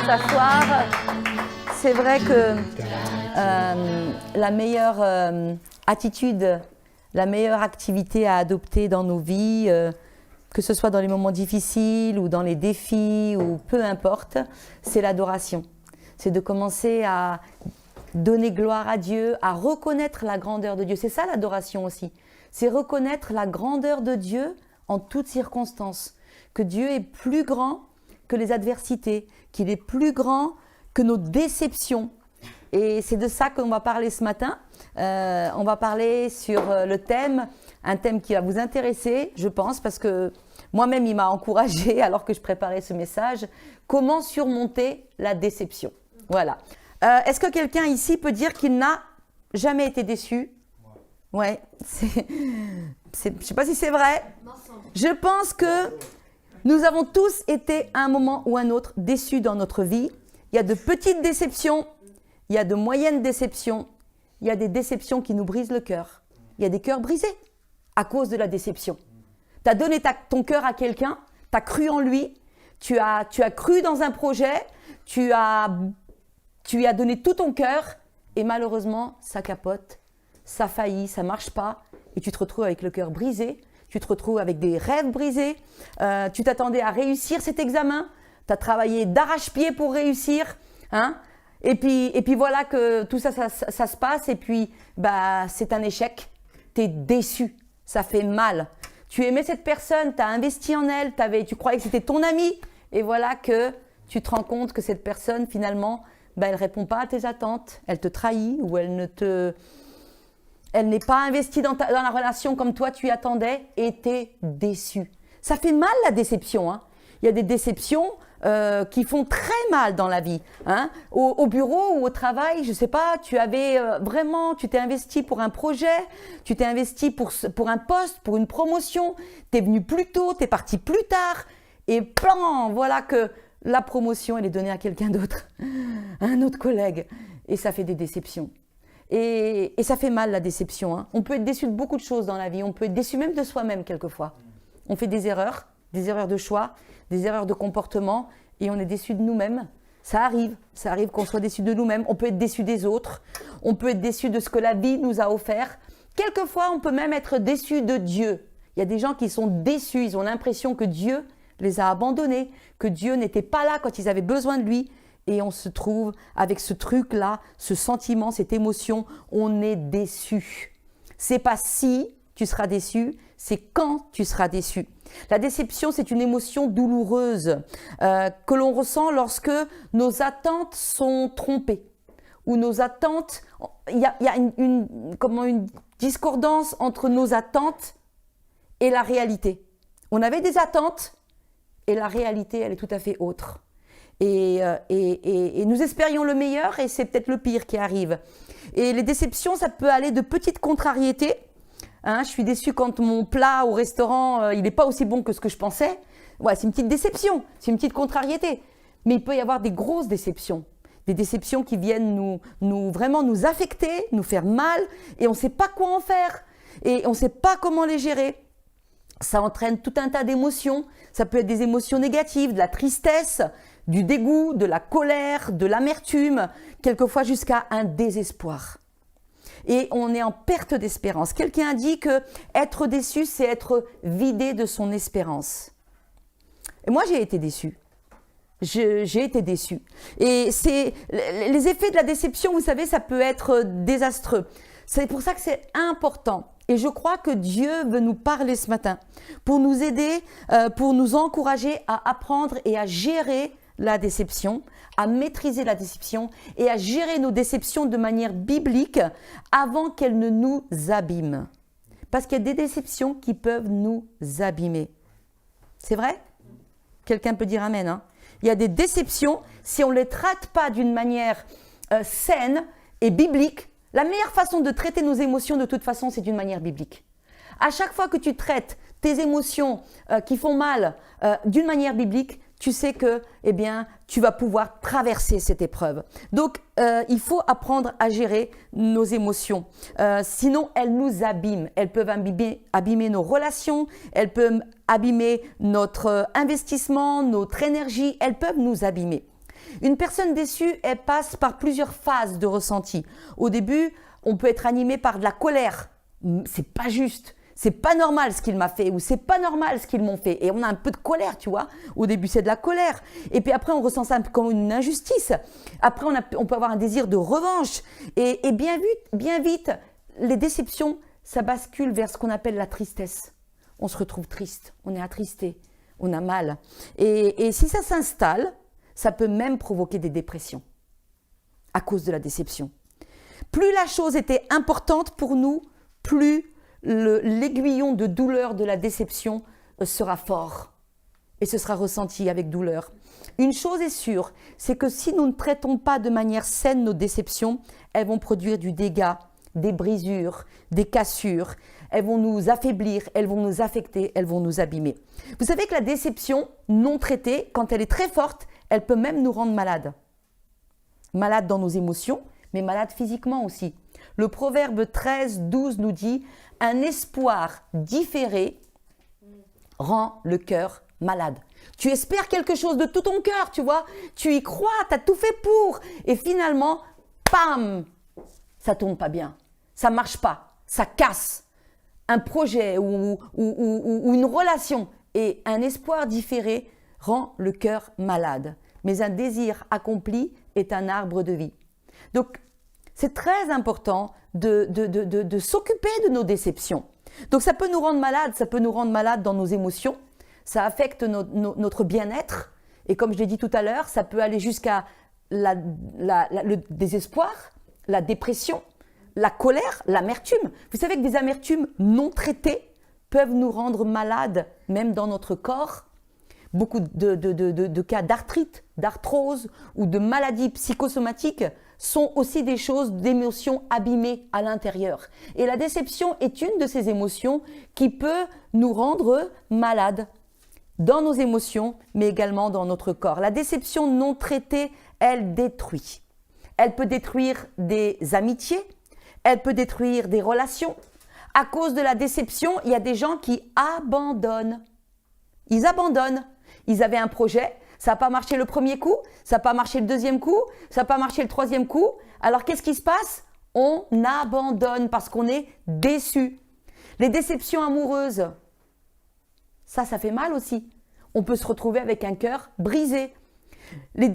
s'asseoir. C'est vrai que la meilleure attitude, la meilleure activité à adopter dans nos vies, que ce soit dans les moments difficiles ou dans les défis ou peu importe, c'est l'adoration. C'est de commencer à donner gloire à Dieu, à reconnaître la grandeur de Dieu. C'est ça l'adoration aussi. C'est reconnaître la grandeur de Dieu en toutes circonstances. Que Dieu est plus grand que les adversités, qu'il est plus grand que nos déceptions. Et c'est de ça qu'on va parler ce matin. On va parler sur le thème, un thème qui va vous intéresser, je pense, parce que moi-même, il m'a encouragée alors que je préparais ce message. Comment surmonter la déception? Voilà. Est-ce que quelqu'un ici peut dire qu'il n'a jamais été déçu? Ouais, je ne sais pas si c'est vrai. Je pense que nous avons tous été à un moment ou un autre déçus dans notre vie. Il y a de petites déceptions, il y a de moyennes déceptions, il y a des déceptions qui nous brisent le cœur. Il y a des cœurs brisés à cause de la déception. Tu as donné ton cœur à quelqu'un, tu as cru en lui, tu as cru dans un projet, tu lui as donné tout ton cœur et malheureusement, ça capote, ça faillit, ça ne marche pas et tu te retrouves avec le cœur brisé, tu te retrouves avec des rêves brisés, tu t'attendais à réussir cet examen, tu as travaillé d'arrache-pied pour réussir, hein? Et puis voilà que tout ça se passe et puis c'est un échec, tu es déçu, ça fait mal. Tu aimais cette personne, tu as investi en elle, tu croyais que c'était ton ami et voilà que tu te rends compte que cette personne finalement, elle ne répond pas à tes attentes, elle te trahit ou elle n'est pas investie dans la relation comme toi tu y attendais et tu es déçu. Ça fait mal la déception, hein. Il y a des déceptions qui font très mal dans la vie, hein. Au bureau ou au travail, je ne sais pas, tu t'es investi pour un projet, tu t'es investi pour un poste, pour une promotion, tu es venu plus tôt, tu es parti plus tard et plan, voilà que la promotion elle est donnée à quelqu'un d'autre, à un autre collègue et ça fait des déceptions. Et ça fait mal la déception, hein. On peut être déçu de beaucoup de choses dans la vie, on peut être déçu même de soi-même quelquefois. On fait des erreurs de choix, des erreurs de comportement et on est déçu de nous-mêmes. Ça arrive qu'on soit déçu de nous-mêmes. On peut être déçu des autres, on peut être déçu de ce que la vie nous a offert. Quelquefois, on peut même être déçu de Dieu. Il y a des gens qui sont déçus, ils ont l'impression que Dieu les a abandonnés, que Dieu n'était pas là quand ils avaient besoin de lui. Et on se trouve avec ce truc-là, ce sentiment, cette émotion, on est déçu. C'est pas si tu seras déçu, c'est quand tu seras déçu. La déception, c'est une émotion douloureuse que l'on ressent lorsque nos attentes sont trompées. Ou nos attentes, il y a une discordance entre nos attentes et la réalité. On avait des attentes et la réalité, elle est tout à fait autre. Et nous espérions le meilleur et c'est peut-être le pire qui arrive. Et les déceptions, ça peut aller de petites contrariétés. Hein, je suis déçue quand mon plat au restaurant, il n'est pas aussi bon que ce que je pensais. Ouais, c'est une petite déception, c'est une petite contrariété. Mais il peut y avoir des grosses déceptions. Des déceptions qui viennent vraiment nous affecter, nous faire mal et on ne sait pas quoi en faire. Et on ne sait pas comment les gérer. Ça entraîne tout un tas d'émotions. Ça peut être des émotions négatives, de la tristesse, du dégoût, de la colère, de l'amertume, quelquefois jusqu'à un désespoir. Et on est en perte d'espérance. Quelqu'un a dit que être déçu, c'est être vidé de son espérance. Et moi, j'ai été déçue. J'ai été déçue. Et les effets de la déception, vous savez, ça peut être désastreux. C'est pour ça que c'est important. Et je crois que Dieu veut nous parler ce matin pour nous aider, pour nous encourager à apprendre et à gérer la déception, à maîtriser la déception et à gérer nos déceptions de manière biblique avant qu'elles ne nous abîment. Parce qu'il y a des déceptions qui peuvent nous abîmer. C'est vrai? Quelqu'un peut dire amen, hein? Il y a des déceptions, si on ne les traite pas d'une manière saine et biblique, la meilleure façon de traiter nos émotions de toute façon, c'est d'une manière biblique. À chaque fois que tu traites tes émotions qui font mal d'une manière biblique, tu sais que tu vas pouvoir traverser cette épreuve. Donc, il faut apprendre à gérer nos émotions. Sinon, elles nous abîment. Elles peuvent abîmer nos relations, elles peuvent abîmer notre investissement, notre énergie. Elles peuvent nous abîmer. Une personne déçue, elle passe par plusieurs phases de ressenti. Au début, on peut être animé par de la colère. C'est pas juste. C'est pas normal ce qu'il m'a fait ou c'est pas normal ce qu'ils m'ont fait. Et on a un peu de colère, tu vois. Au début, c'est de la colère. Et puis après, on ressent ça comme une injustice. Après, on peut avoir un désir de revanche. Et bien vite, les déceptions, ça bascule vers ce qu'on appelle la tristesse. On se retrouve triste, on est attristé, on a mal. Et si ça s'installe, ça peut même provoquer des dépressions à cause de la déception. Plus la chose était importante pour nous, plus l'aiguillon de douleur de la déception sera fort et ce sera ressenti avec douleur. Une chose est sûre, c'est que si nous ne traitons pas de manière saine nos déceptions, elles vont produire du dégât, des brisures, des cassures, elles vont nous affaiblir, elles vont nous affecter, elles vont nous abîmer. Vous savez que la déception non traitée, quand elle est très forte, elle peut même nous rendre malades. Malades dans nos émotions, mais malades physiquement aussi. Le proverbe 13:12 nous dit « Un espoir différé rend le cœur malade ». Tu espères quelque chose de tout ton cœur, tu vois. Tu y crois, tu as tout fait pour. Et finalement, pam, ça tombe pas bien. Ça marche pas, ça casse. Un projet ou une relation. Et un espoir différé rend le cœur malade. Mais un désir accompli est un arbre de vie. Donc, c'est très important de s'occuper de nos déceptions. Donc, ça peut nous rendre malades dans nos émotions. Ça affecte notre bien-être. Et comme je l'ai dit tout à l'heure, ça peut aller jusqu'à le désespoir, la dépression, la colère, l'amertume. Vous savez que des amertumes non traitées peuvent nous rendre malades, même dans notre corps. Beaucoup de cas d'arthrite, d'arthrose ou de maladies psychosomatiques sont aussi des choses, d'émotions abîmées à l'intérieur. Et la déception est une de ces émotions qui peut nous rendre malades dans nos émotions, mais également dans notre corps. La déception non traitée, elle détruit. Elle peut détruire des amitiés, elle peut détruire des relations. À cause de la déception, il y a des gens qui abandonnent. Ils abandonnent. Ils avaient un projet, ça n'a pas marché le premier coup, ça n'a pas marché le deuxième coup, ça n'a pas marché le troisième coup. Alors qu'est-ce qui se passe? On abandonne parce qu'on est déçu. Les déceptions amoureuses, ça fait mal aussi. On peut se retrouver avec un cœur brisé. Les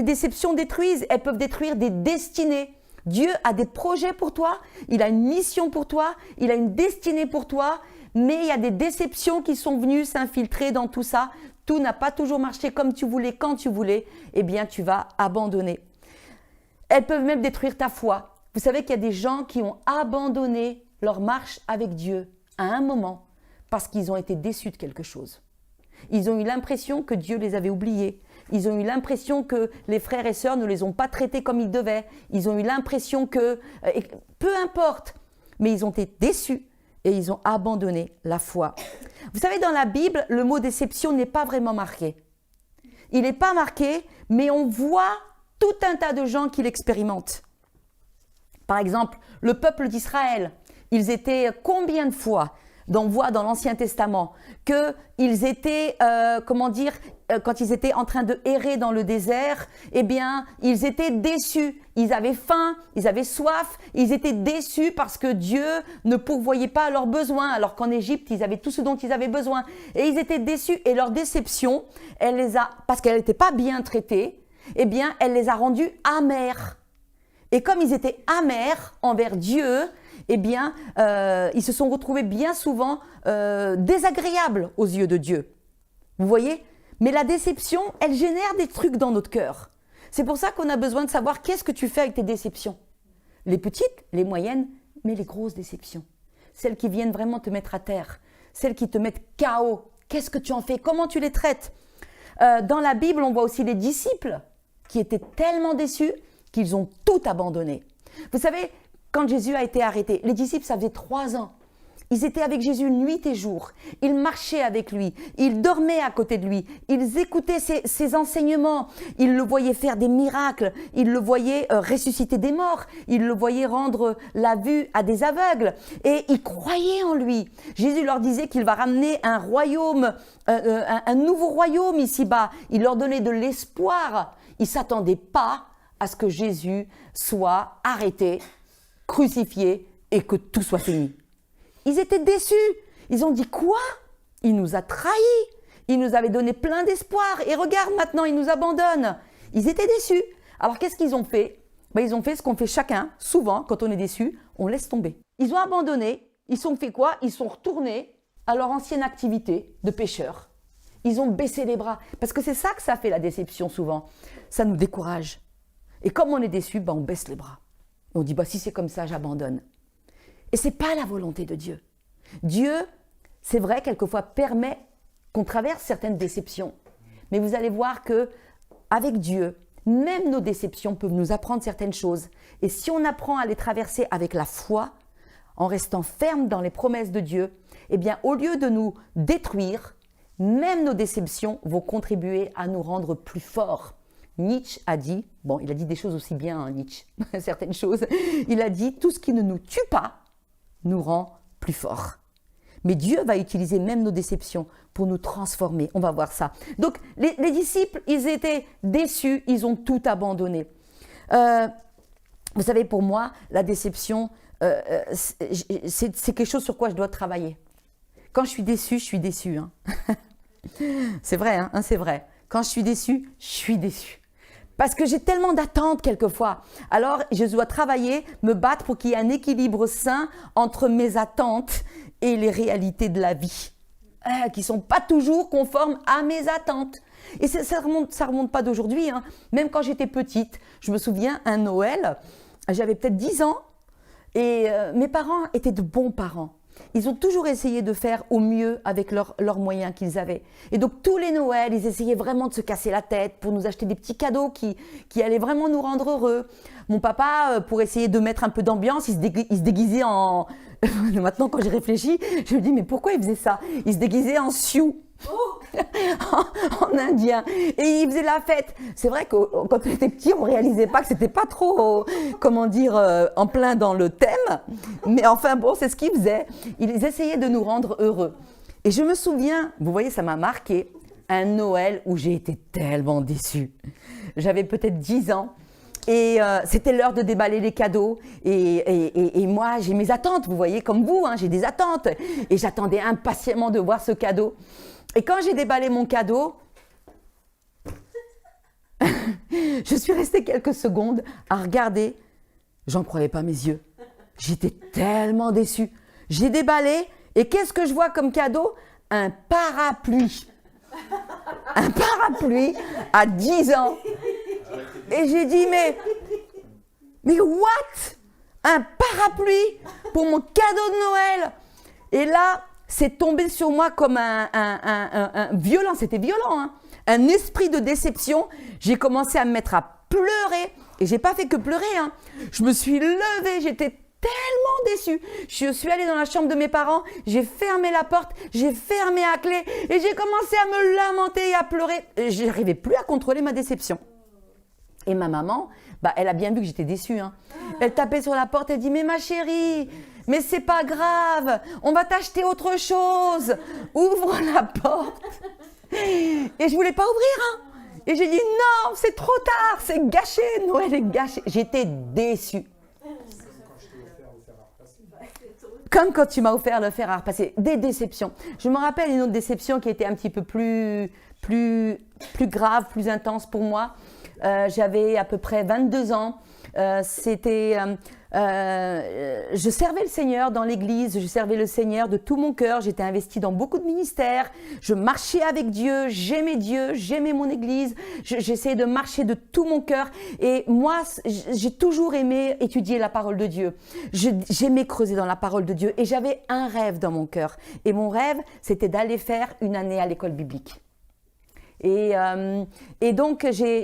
déceptions détruisent, elles peuvent détruire des destinées. Dieu a des projets pour toi, il a une mission pour toi, il a une destinée pour toi, mais il y a des déceptions qui sont venues s'infiltrer dans tout ça. Tout n'a pas toujours marché comme tu voulais, quand tu voulais, eh bien tu vas abandonner. Elles peuvent même détruire ta foi. Vous savez qu'il y a des gens qui ont abandonné leur marche avec Dieu à un moment parce qu'ils ont été déçus de quelque chose. Ils ont eu l'impression que Dieu les avait oubliés. Ils ont eu l'impression que les frères et sœurs ne les ont pas traités comme ils devaient. Ils ont eu l'impression que, peu importe, mais ils ont été déçus et ils ont abandonné la foi. Vous savez, dans la Bible, le mot déception n'est pas vraiment marqué. Il n'est pas marqué, mais on voit tout un tas de gens qui l'expérimentent. Par exemple, le peuple d'Israël, ils étaient combien de fois, on voit dans l'Ancien Testament, qu'ils étaient, quand ils étaient en train de errer dans le désert, eh bien, ils étaient déçus. Ils avaient faim, ils avaient soif, ils étaient déçus parce que Dieu ne pourvoyait pas à leurs besoins, alors qu'en Égypte, ils avaient tout ce dont ils avaient besoin. Et ils étaient déçus et leur déception, parce qu'elle n'était pas bien traitée, eh bien, elle les a rendus amers. Et comme ils étaient amers envers Dieu, eh bien, ils se sont retrouvés bien souvent désagréables aux yeux de Dieu. Vous voyez? Mais la déception, elle génère des trucs dans notre cœur. C'est pour ça qu'on a besoin de savoir qu'est-ce que tu fais avec tes déceptions. Les petites, les moyennes, mais les grosses déceptions. Celles qui viennent vraiment te mettre à terre. Celles qui te mettent KO. Qu'est-ce que tu en fais? Comment tu les traites? Dans la Bible, on voit aussi les disciples qui étaient tellement déçus qu'ils ont tout abandonné. Vous savez, quand Jésus a été arrêté, les disciples, ça faisait 3 ans. Ils étaient avec Jésus nuit et jour. Ils marchaient avec lui. Ils dormaient à côté de lui. Ils écoutaient ses enseignements. Ils le voyaient faire des miracles. Ils le voyaient ressusciter des morts. Ils le voyaient rendre la vue à des aveugles. Et ils croyaient en lui. Jésus leur disait qu'il va ramener un royaume, un nouveau royaume ici-bas. Il leur donnait de l'espoir. ils ne s'attendaient pas à ce que Jésus soit arrêté, crucifié et que tout soit fini. Ils étaient déçus. Ils ont dit quoi? Il nous a trahis. Il nous avait donné plein d'espoir. Et regarde maintenant, il nous abandonne. Ils étaient déçus. Alors qu'est-ce qu'ils ont fait? Ils ont fait ce qu'on fait chacun. Souvent, quand on est déçu, on laisse tomber. Ils ont abandonné. Ils ont fait quoi? Ils sont retournés à leur ancienne activité de pêcheurs. Ils ont baissé les bras. Parce que c'est ça que ça fait la déception souvent. Ça nous décourage. Et comme on est déçu, on baisse les bras. On dit, si c'est comme ça, j'abandonne. Et ce n'est pas la volonté de Dieu. Dieu, c'est vrai, quelquefois permet qu'on traverse certaines déceptions. Mais vous allez voir qu'avec Dieu, même nos déceptions peuvent nous apprendre certaines choses. Et si on apprend à les traverser avec la foi, en restant ferme dans les promesses de Dieu, eh bien, au lieu de nous détruire, même nos déceptions vont contribuer à nous rendre plus forts. Nietzsche a dit, il a dit des choses aussi bien, Nietzsche, certaines choses, il a dit, tout ce qui ne nous tue pas nous rend plus forts. Mais Dieu va utiliser même nos déceptions pour nous transformer, on va voir ça. Donc, les disciples, ils étaient déçus, ils ont tout abandonné. Vous savez, pour moi, la déception, c'est quelque chose sur quoi je dois travailler. Quand je suis déçue, je suis déçue. C'est vrai, c'est vrai. Quand je suis déçue, je suis déçue. Parce que j'ai tellement d'attentes quelquefois. Alors, je dois travailler, me battre pour qu'il y ait un équilibre sain entre mes attentes et les réalités de la vie, qui ne sont pas toujours conformes à mes attentes. Et ça remonte pas d'aujourd'hui. Même quand j'étais petite, je me souviens, un Noël, j'avais peut-être 10 ans, et mes parents étaient de bons parents. Ils ont toujours essayé de faire au mieux avec leurs moyens qu'ils avaient. Et donc, tous les Noëls, ils essayaient vraiment de se casser la tête pour nous acheter des petits cadeaux qui allaient vraiment nous rendre heureux. Mon papa, pour essayer de mettre un peu d'ambiance, il se déguisait en... Maintenant, quand j'y réfléchis, je me dis, mais pourquoi il faisait ça? Il se déguisait en Sioux. en indien, et il faisait la fête. C'est vrai que quand on était petit, on réalisait pas que c'était pas trop, en plein dans le thème, mais enfin c'est ce qu'ils faisaient. Ils essayaient de nous rendre heureux. Et je me souviens, vous voyez, ça m'a marqué, un Noël où j'ai été tellement déçue. J'avais peut-être 10 ans. Et c'était l'heure de déballer les cadeaux et moi j'ai mes attentes, vous voyez, comme vous, j'ai des attentes, et j'attendais impatiemment de voir ce cadeau. Et quand j'ai déballé mon cadeau, je suis restée quelques secondes à regarder, j'en croyais pas mes yeux, j'étais tellement déçue. J'ai déballé et qu'est-ce que je vois comme cadeau? Un parapluie. Un parapluie à 10 ans. Et j'ai dit, mais what? Un parapluie pour mon cadeau de Noël? Et là, c'est tombé sur moi comme un violent, c'était violent, un esprit de déception. J'ai commencé à me mettre à pleurer. Et j'ai pas fait que pleurer, Je me suis levée, j'étais tellement déçue. Je suis allée dans la chambre de mes parents, j'ai fermé la porte, j'ai fermé à clé et j'ai commencé à me lamenter et à pleurer. Je n'arrivais plus à contrôler ma déception. Et ma maman, elle a bien vu que j'étais déçue. Elle tapait sur la porte, elle dit « Mais ma chérie, mais c'est pas grave, on va t'acheter autre chose. Ouvre la porte. » Et je voulais pas ouvrir. Et j'ai dit « Non, c'est trop tard, c'est gâché, Noël est gâché. » J'étais déçue. Comme quand tu m'as offert le fer à repasser. Des déceptions. Je me rappelle une autre déception qui était un petit peu plus grave, plus intense pour moi. J'avais à peu près 22 ans. Je servais le Seigneur dans l'église, je servais le Seigneur de tout mon cœur, j'étais investie dans beaucoup de ministères, je marchais avec Dieu, j'aimais mon église, j'essayais de marcher de tout mon cœur et moi, j'ai toujours aimé étudier la parole de Dieu. J'aimais creuser dans la parole de Dieu et j'avais un rêve dans mon cœur. Et mon rêve, c'était d'aller faire une année à l'école biblique. Et donc, j'ai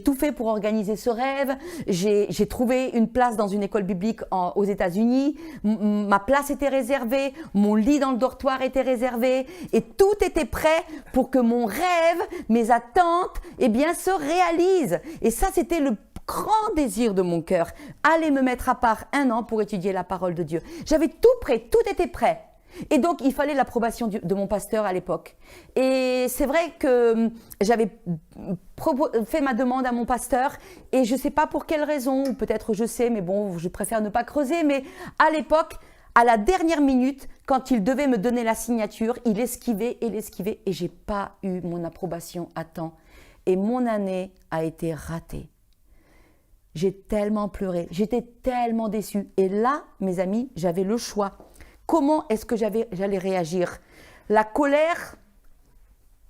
tout fait pour organiser ce rêve. J'ai trouvé une place dans une école biblique aux États-Unis. Ma place était réservée, mon lit dans le dortoir était réservé et tout était prêt pour que mon rêve, mes attentes, se réalisent. Et ça, c'était le grand désir de mon cœur. Aller me mettre à part 1 an pour étudier la parole de Dieu. J'avais tout prêt, tout était prêt. Et donc, il fallait l'approbation de mon pasteur à l'époque. Et c'est vrai que j'avais fait ma demande à mon pasteur et je ne sais pas pour quelle raison, ou peut-être je sais, mais bon, je préfère ne pas creuser. Mais à l'époque, à la dernière minute, quand il devait me donner la signature, il esquivait et je n'ai pas eu mon approbation à temps. Et mon année a été ratée. J'ai tellement pleuré, j'étais tellement déçue. Et là, mes amis, j'avais le choix. Comment est-ce que j'allais réagir? La colère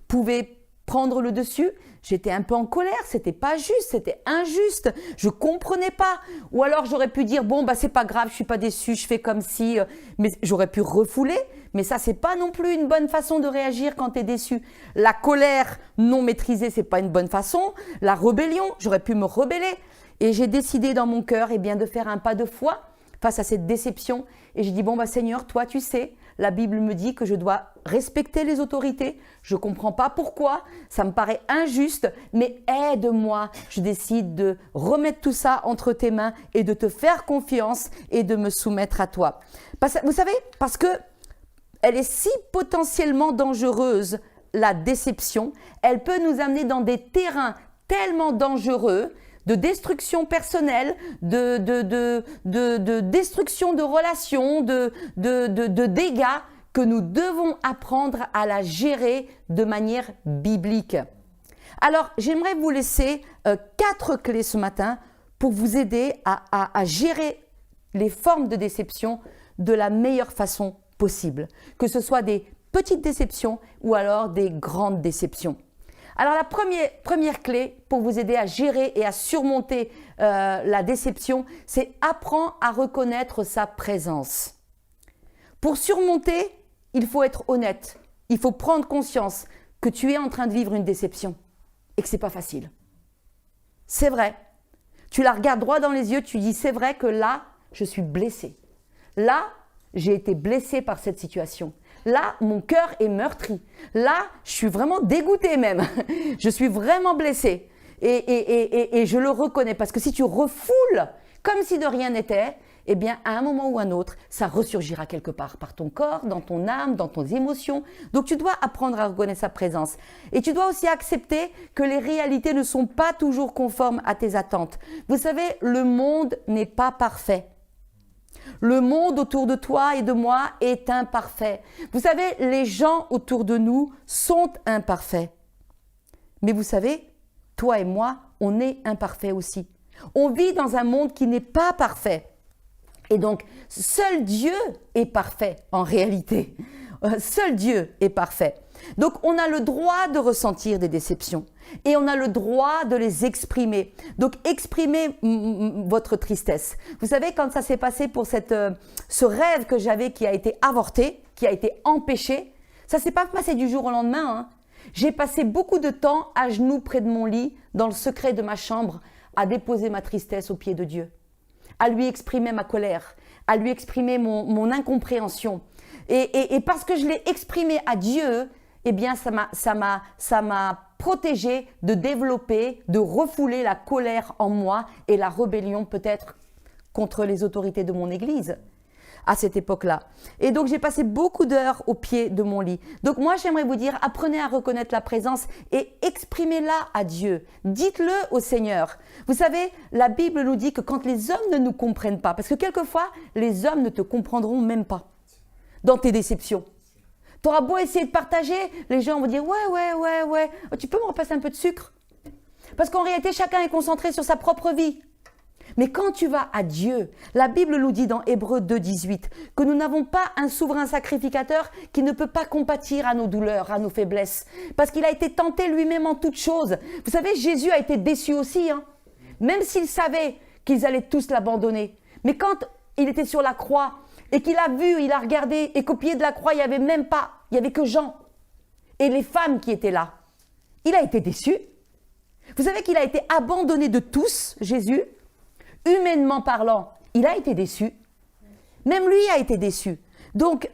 pouvait prendre le dessus. J'étais un peu en colère, c'était pas juste, c'était injuste. Je comprenais pas. Ou alors j'aurais pu dire bon bah c'est pas grave, je suis pas déçue, je fais comme si. Mais j'aurais pu refouler. Mais ça c'est pas non plus une bonne façon de réagir quand tu es déçu. La colère non maîtrisée c'est pas une bonne façon. La rébellion, j'aurais pu me rebeller. Et j'ai décidé dans mon cœur de faire un pas de foi face à cette déception. Et j'ai dit, bon, bah, Seigneur, toi, tu sais, la Bible me dit que je dois respecter les autorités. Je ne comprends pas pourquoi, ça me paraît injuste, mais aide-moi. Je décide de remettre tout ça entre tes mains et de te faire confiance et de me soumettre à toi. Vous savez, parce que elle est si potentiellement dangereuse, la déception. Elle peut nous amener dans des terrains tellement dangereux, de destruction personnelle, de destruction de relations, de dégâts que nous devons apprendre à la gérer de manière biblique. Alors, j'aimerais vous laisser 4 clés ce matin pour vous aider à gérer les formes de déception de la meilleure façon possible, que ce soit des petites déceptions ou alors des grandes déceptions. Alors la première clé pour vous aider à gérer et à surmonter la déception, c'est apprendre à reconnaître sa présence. Pour surmonter, il faut être honnête. Il faut prendre conscience que tu es en train de vivre une déception et que ce n'est pas facile. C'est vrai. Tu la regardes droit dans les yeux, tu dis c'est vrai que là, je suis blessée. Là, j'ai été blessée par cette situation. Là, mon cœur est meurtri. Là, je suis vraiment dégoûtée même. Je suis vraiment blessée. Et je le reconnais parce que si tu refoules comme si de rien n'était, eh bien, à un moment ou un autre, ça ressurgira quelque part par ton corps, dans ton âme, dans tes émotions. Donc, tu dois apprendre à reconnaître sa présence. Et tu dois aussi accepter que les réalités ne sont pas toujours conformes à tes attentes. Vous savez, le monde n'est pas parfait. Le monde autour de toi et de moi est imparfait. Vous savez, les gens autour de nous sont imparfaits. Mais vous savez, toi et moi, on est imparfaits aussi. On vit dans un monde qui n'est pas parfait. Et donc, seul Dieu est parfait en réalité. Seul Dieu est parfait. Donc, on a le droit de ressentir des déceptions et on a le droit de les exprimer. Donc, exprimez votre tristesse. Vous savez, quand ça s'est passé pour ce rêve que j'avais qui a été avorté, qui a été empêché, ça ne s'est pas passé du jour au lendemain. Hein. J'ai passé beaucoup de temps à genoux près de mon lit, dans le secret de ma chambre, à déposer ma tristesse aux pieds de Dieu, à lui exprimer ma colère, à lui exprimer mon incompréhension. Et parce que je l'ai exprimé à Dieu, eh bien ça m'a protégée de développer, de refouler la colère en moi et la rébellion peut-être contre les autorités de mon église à cette époque-là. Et donc j'ai passé beaucoup d'heures au pied de mon lit. Donc moi j'aimerais vous dire, apprenez à reconnaître la présence et exprimez-la à Dieu. Dites-le au Seigneur. Vous savez, la Bible nous dit que quand les hommes ne nous comprennent pas, parce que quelquefois les hommes ne te comprendront même pas dans tes déceptions. Tu auras beau essayer de partager, les gens vont dire ouais, tu peux me repasser un peu de sucre? Parce qu'en réalité, chacun est concentré sur sa propre vie. Mais quand tu vas à Dieu, la Bible nous dit dans Hébreux 2,18 que nous n'avons pas un souverain sacrificateur qui ne peut pas compatir à nos douleurs, à nos faiblesses, parce qu'il a été tenté lui-même en toutes choses. Vous savez, Jésus a été déçu aussi, hein, même s'il savait qu'ils allaient tous l'abandonner. Mais quand il était sur la croix et qu'il a vu, il a regardé et qu'au pied de la croix, il n'y avait que Jean et les femmes qui étaient là, il a été déçu. Vous savez qu'il a été abandonné de tous, Jésus. Humainement parlant, il a été déçu. Même lui a été déçu. Donc,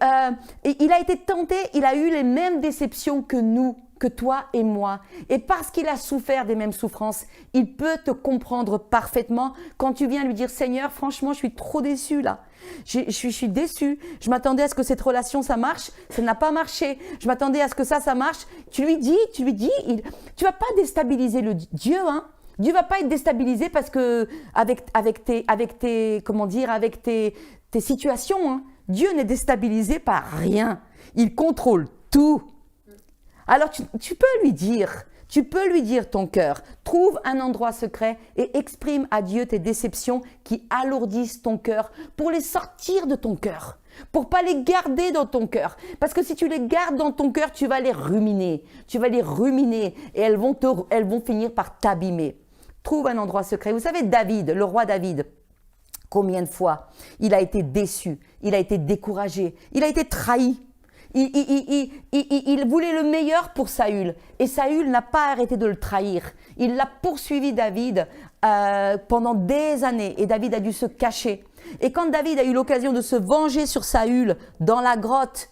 il a été tenté, il a eu les mêmes déceptions que nous que toi et moi. Et parce qu'il a souffert des mêmes souffrances, il peut te comprendre parfaitement quand tu viens lui dire « Seigneur, franchement, je suis trop déçu là. Je suis déçu. Je m'attendais à ce que cette relation, ça marche. Ça n'a pas marché. Je m'attendais à ce que ça marche. » Tu lui dis, tu vas pas déstabiliser le Dieu, hein. Dieu va pas être déstabilisé parce que avec tes situations, hein. Dieu n'est déstabilisé par rien. Il contrôle tout. Alors tu peux lui dire ton cœur. Trouve un endroit secret et exprime à Dieu tes déceptions qui alourdissent ton cœur pour les sortir de ton cœur. Pour pas les garder dans ton cœur. Parce que si tu les gardes dans ton cœur, tu vas les ruminer. Tu vas les ruminer et elles vont finir par t'abîmer. Trouve un endroit secret. Vous savez, David, le roi David, combien de fois il a été déçu, il a été découragé, il a été trahi. Il voulait le meilleur pour Saül et Saül n'a pas arrêté de le trahir. Il l'a poursuivi David pendant des années et David a dû se cacher. Et quand David a eu l'occasion de se venger sur Saül dans la grotte,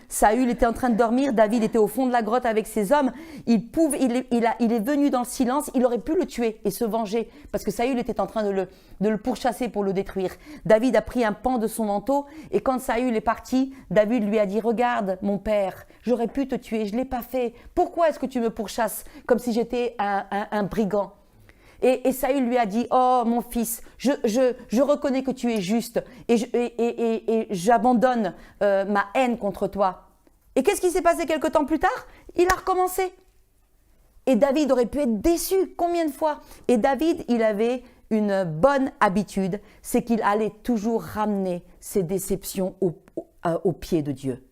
Saül était en train de dormir, David était au fond de la grotte avec ses hommes, il est venu dans le silence, il aurait pu le tuer et se venger parce que Saül était en train de le pourchasser pour le détruire. David a pris un pan de son manteau et quand Saül est parti, David lui a dit « Regarde mon père, j'aurais pu te tuer, je ne l'ai pas fait, pourquoi est-ce que tu me pourchasses comme si j'étais un brigand ?» Et Saül lui a dit « Oh mon fils, je reconnais que tu es juste et j'abandonne ma haine contre toi. » Et qu'est-ce qui s'est passé quelque temps plus tard? Il a recommencé. Et David aurait pu être déçu. Combien de fois? Et David, il avait une bonne habitude, c'est qu'il allait toujours ramener ses déceptions au pied de Dieu.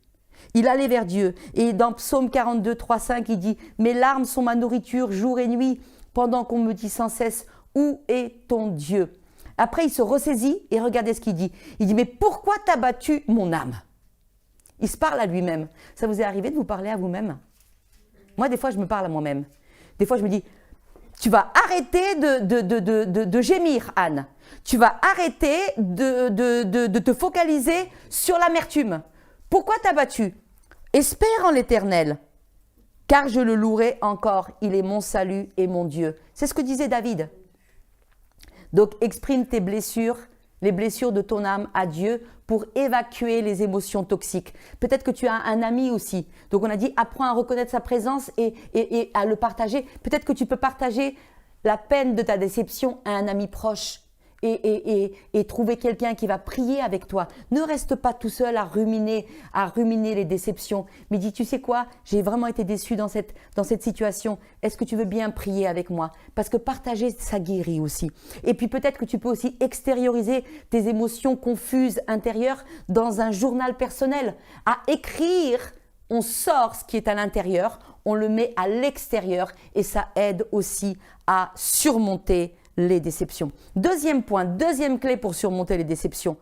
Il allait vers Dieu. Et dans Psaume 42, 3, 5, il dit « Mes larmes sont ma nourriture jour et nuit. » Pendant qu'on me dit sans cesse, où est ton Dieu? Après, il se ressaisit et regardez ce qu'il dit. Il dit, mais pourquoi t'as battu mon âme? Il se parle à lui-même. Ça vous est arrivé de vous parler à vous-même? Moi, des fois, je me parle à moi-même. Des fois, je me dis, tu vas arrêter de gémir, Anne. Tu vas arrêter de te focaliser sur l'amertume. Pourquoi t'as battu? Espère en l'Éternel. Car je le louerai encore, il est mon salut et mon Dieu. C'est ce que disait David. Donc, exprime tes blessures, les blessures de ton âme à Dieu pour évacuer les émotions toxiques. Peut-être que tu as un ami aussi. Donc, on a dit, apprends à reconnaître sa présence et à le partager. Peut-être que tu peux partager la peine de ta déception à un ami proche. Et trouver quelqu'un qui va prier avec toi. Ne reste pas tout seul à ruminer les déceptions. Mais dis, tu sais quoi, j'ai vraiment été déçu dans cette situation. Est-ce que tu veux bien prier avec moi? Parce que partager, ça guérit aussi. Et puis peut-être que tu peux aussi extérioriser tes émotions confuses intérieures dans un journal personnel. À écrire, on sort ce qui est à l'intérieur, on le met à l'extérieur et ça aide aussi à surmonter les déceptions. Deuxième point, deuxième clé pour surmonter les déceptions.